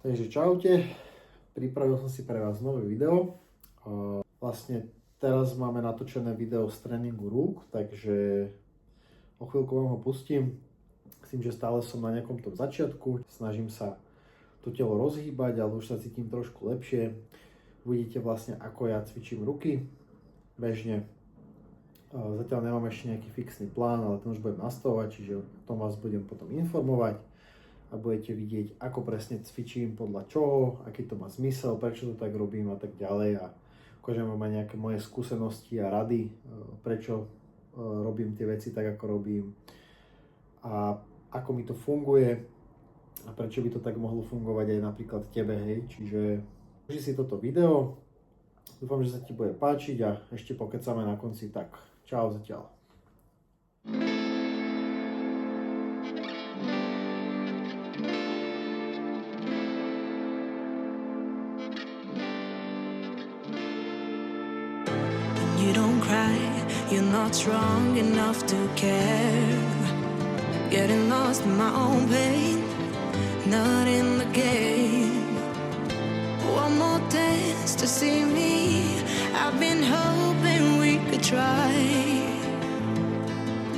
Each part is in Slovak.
Takže čaute, pripravil som si pre vás nové video. Vlastne teraz máme natočené video z tréningu rúk, takže o chvíľku vám ho pustím. Myslím, že stále som na nejakom tom začiatku, snažím sa to telo rozhýbať, ale už sa cítim trošku lepšie. Uvidíte vlastne, ako ja cvičím ruky bežne. Zatiaľ nemám ešte nejaký fixný plán, ale ten už budem nastavovať, čiže o tom vás budem potom informovať a budete vidieť, ako presne cvičím, podľa čoho, aký to má zmysel, prečo to tak robím a tak ďalej. A ukážem vám aj nejaké moje skúsenosti a rady, prečo robím tie veci tak, ako robím a ako mi to funguje a prečo by to tak mohlo fungovať aj napríklad tebe, hej. Čiže uži si toto video, dúfam, že sa ti bude páčiť a ešte pokecáme na konci, tak čau zatiaľ. You don't cry, you're not strong enough to care. Getting lost in my own pain, not in the game. One more dance to see me, I've been hoping we could try.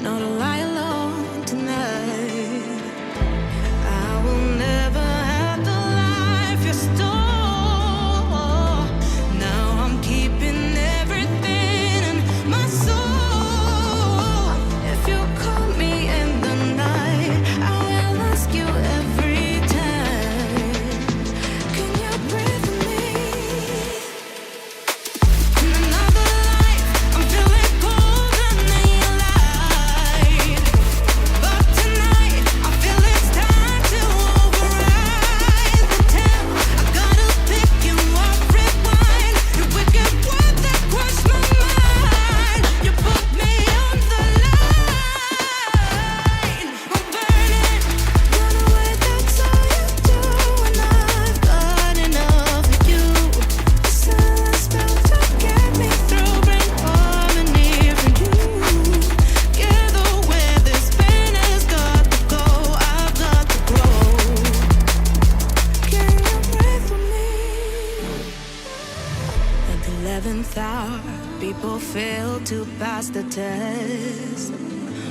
Not a lie alone tonight. I will never have the life you stole. Now I'm keeping everything in my soul. If you call me in the night, I will ask you every time. Can you breathe with me? In another life, I'm feeling colder than your light. But tonight, I feel it's time to override the temp. I gotta pick you up, rewind. Your wicked word that crushed my mind. You put me on the line. I'm burning, run away, that's all you do. And I've got enough of you. The silence spell to get me through, bring harmony for you. Together where this pain has got to go, I've got to grow. Can you breathe with me? At the 11th hour, people fail to pass the test.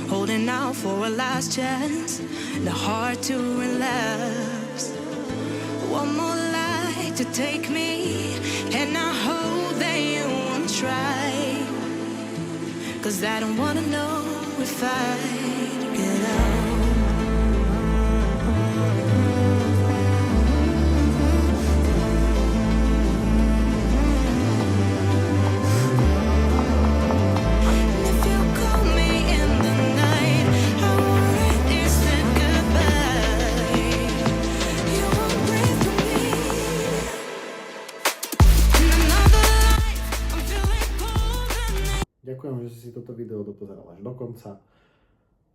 Holding out for a last chance, the heart to relapse. One more light to take me, and I hope that you won't try. 'Cause I don't wanna know if I get out. If you call me in the night, I already said goodbye. You won't breathe with me. In another life, I'm feeling colder than. Ďakujem, že si toto video dopozeral až do konca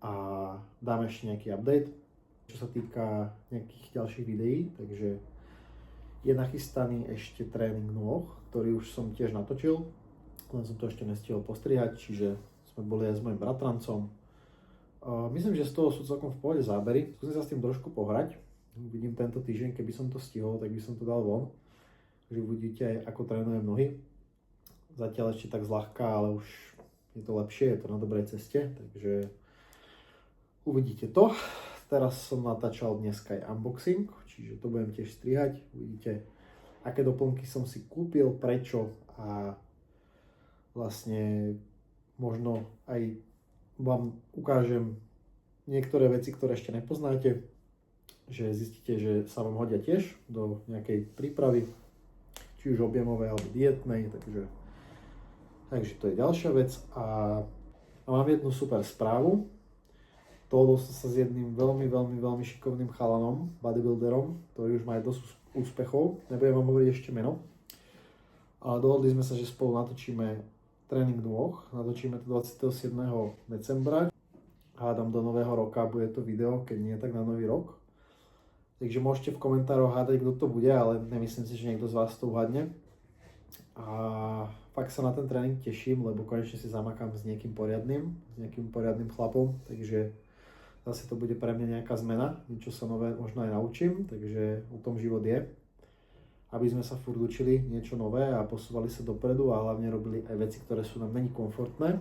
a dám ešte nejaký update, čo sa týka nejakých ďalších videí, takže je nachystaný ešte tréning nôh, ktorý už som tiež natočil, len som to ešte nestihol postrihať, čiže sme boli aj s mojim bratrancom. Myslím, že z toho sú celkom v pohode zábery, skúsim sa s tým trošku pohrať, vidím tento týždeň, keby som to stihol, tak by som to dal von, takže uvidíte aj ako trénujem nohy. Zatiaľ ešte tak zľahka, ale už je to lepšie, je to na dobrej ceste, takže uvidíte to. Teraz som natáčal dneska aj unboxing, čiže to budem tiež strihať. Uvidíte, aké doplnky som si kúpil, prečo a vlastne možno aj vám ukážem niektoré veci, ktoré ešte nepoznáte, že zistíte, že sa vám hodia tiež do nejakej prípravy, či už objemovej alebo dietnej, takže to je ďalšia vec a mám jednu super správu. Dohodol som sa s jedným veľmi šikovným chalanom, bodybuilderom, ktorý už má aj dosť úspechov, nebudem vám hovoriť ešte meno. Ale dohodli sme sa, že spolu natočíme tréning nôh, natočíme to 27. decembra. Hádam do nového roka bude to video, keď nie tak na nový rok. Takže môžete v komentároch hádať, kto to bude, ale nemyslím si, že niekto z vás to uhádne. A fakt sa na ten tréning teším, lebo konečne si zamakám s nejakým poriadnym chlapom, takže Zase to bude pre mňa nejaká zmena, niečo sa nové možno aj naučím, takže o tom život je. Aby sme sa furt učili niečo nové a posúvali sa dopredu a hlavne robili aj veci, ktoré sú nám menej komfortné.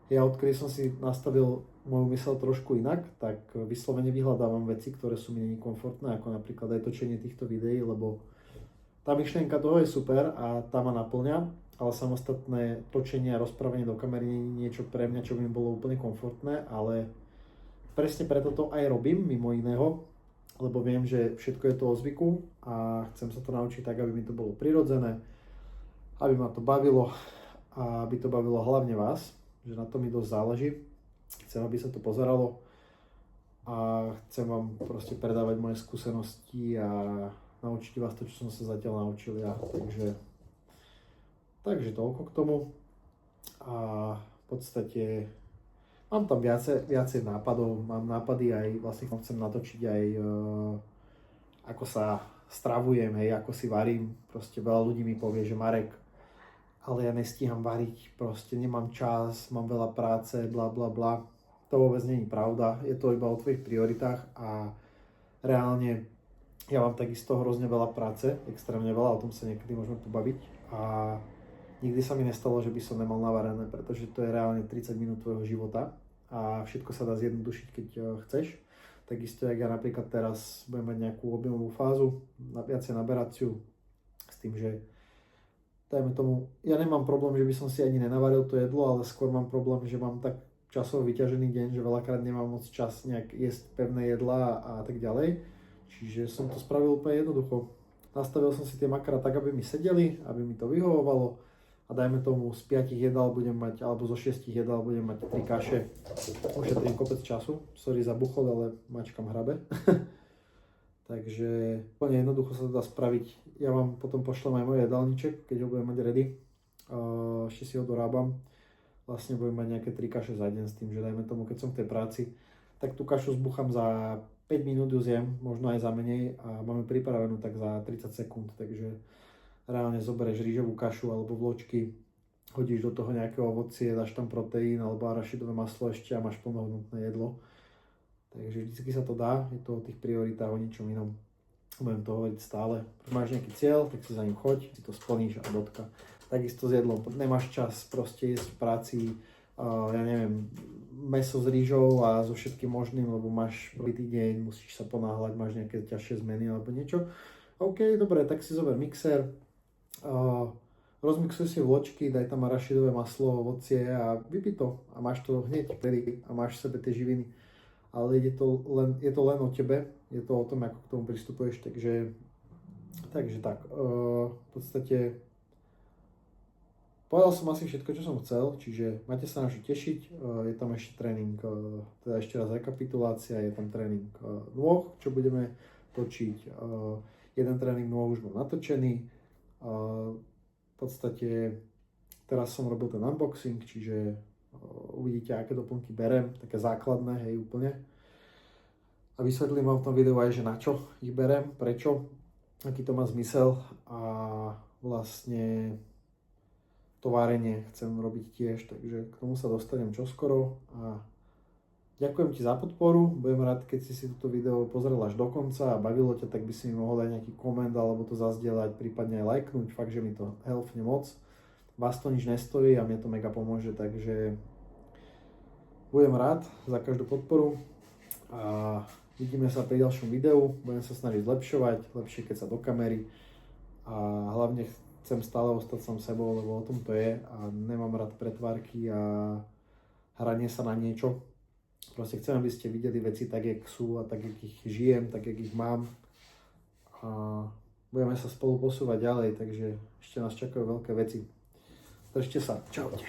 Ja odkedy som si nastavil moju myseľ trošku inak, tak vyslovene vyhľadávam veci, ktoré sú mi menej komfortné, ako napríklad aj točenie týchto videí, lebo tá myšlienka toho je super a tá ma naplňa, ale samostatné točenie a rozprávanie do kamery nie je niečo pre mňa, čo by mi bolo úplne komfortné, ale presne preto to aj robím, mimo iného, lebo viem, že všetko je to o zvyku a chcem sa to naučiť tak, aby mi to bolo prirodzené, aby ma to bavilo a aby to bavilo hlavne vás, že na to mi dosť záleží. Chcem, aby sa to pozeralo a chcem vám proste predávať moje skúsenosti a naučiť vás to, čo som sa zatiaľ naučil ja. Takže toľko k tomu a v podstate mám tam viacej nápadov, mám nápady aj, vlastne chcem natočiť aj ako sa stravujem, hej, ako si varím, proste veľa ľudí mi povie, že Marek, ale ja nestíham variť, proste nemám čas, mám veľa práce, bla bla bla. To vôbec nie je pravda, je to iba o tvojich prioritách a reálne ja mám takisto hrozne veľa práce, extrémne veľa, o tom sa niekedy môžeme pobaviť a nikdy sa mi nestalo, že by som nemal navarené, pretože to je reálne 30 minút tvojho života a všetko sa dá zjednodušiť, keď chceš. Takisto, jak ja napríklad teraz budem mať nejakú objemovú fázu, viacej naberaciu, s tým, že dajme tomu, ja nemám problém, že by som si ani nenavaril to jedlo, ale skôr mám problém, že mám tak časovo vyťažený deň, že veľakrát nemám moc čas nejak jesť pevné jedlá a tak ďalej. Čiže som to spravil úplne jednoducho. Nastavil som si tie makra tak, aby mi sedeli, aby mi to vyhovovalo a dajme tomu z 5 jedál budem mať, alebo zo 6 jedál budem mať 3 kaše. Ušetrím kopec času, sorry za buchod, ale mačkam hrabe. Takže úplne jednoducho sa to dá spraviť. Ja vám potom pošlem aj môj jedálniček, keď ho budem mať ready. Ešte si ho dorábam. Vlastne budem mať nejaké 3 kaše za deň s tým, že dajme tomu, keď som v tej práci, tak tú kašu zbuchám za 5 minút ju zjem, možno aj za menej a máme pripravenú tak za 30 sekúnd. Takže reálne zoberieš rýžovú kašu alebo vločky, hodíš do toho nejaké ovocie, dáš tam proteín alebo arašidové maslo ešte a máš plnohodnotné jedlo. Takže vždycky sa to dá, je to o tých prioritách, o ničom inom. Budem to hovoriť stále. Keď máš nejaký cieľ, tak si za ním choď, si to splníš a bodka. Takisto s jedlom, nemáš čas proste jesť v práci, ja neviem, mäso s rýžou a so všetkým možným, lebo máš prvý deň, musíš sa ponáhľať, máš nejaké ťažšie zmeny alebo niečo. OK, dobre, tak si zober mixer, rozmixuj si vločky, daj tam arašidové maslo, ovocie a vypij to a máš to hneď ready a máš v sebe tie živiny. Ale je to len o tebe, je to o tom, ako k tomu pristupuješ, takže tak, v podstate povedal som asi všetko, čo som chcel, čiže máte sa na čo tešiť, je tam ešte tréning, teda ešte raz rekapitulácia, je tam tréning nôh, čo budeme točiť, jeden tréning nôh už bol natočený, v podstate teraz som robil ten unboxing, čiže uvidíte, aké doplnky berem, také základné, hej, úplne. A vysvetlím vám v tom videu aj, že na čo ich berem, prečo, aký to má zmysel a vlastne to varenie chcem robiť tiež, takže k tomu sa dostanem čoskoro a ďakujem ti za podporu, budem rád, keď si toto video pozrel až do konca a bavilo ťa, tak by si mi mohol dať nejaký koment alebo to zazdieľať, prípadne aj lajknúť, fakt, že mi to helpne moc. Vás to nič nestojí a mne to mega pomôže, takže budem rád za každú podporu a vidíme sa pri ďalšom videu, budem sa snažiť zlepšovať, lepšie keď sa do kamery a hlavne chcem stále ostať sám sebou, lebo o tom to je a nemám rád pretvárky a hranie sa na niečo. Proste chcem, aby ste videli veci tak, jak sú a tak, jak ich žijem, tak, jak ich mám a budeme sa spolu posúvať ďalej, takže ešte nás čakajú veľké veci. Držte sa, čaute.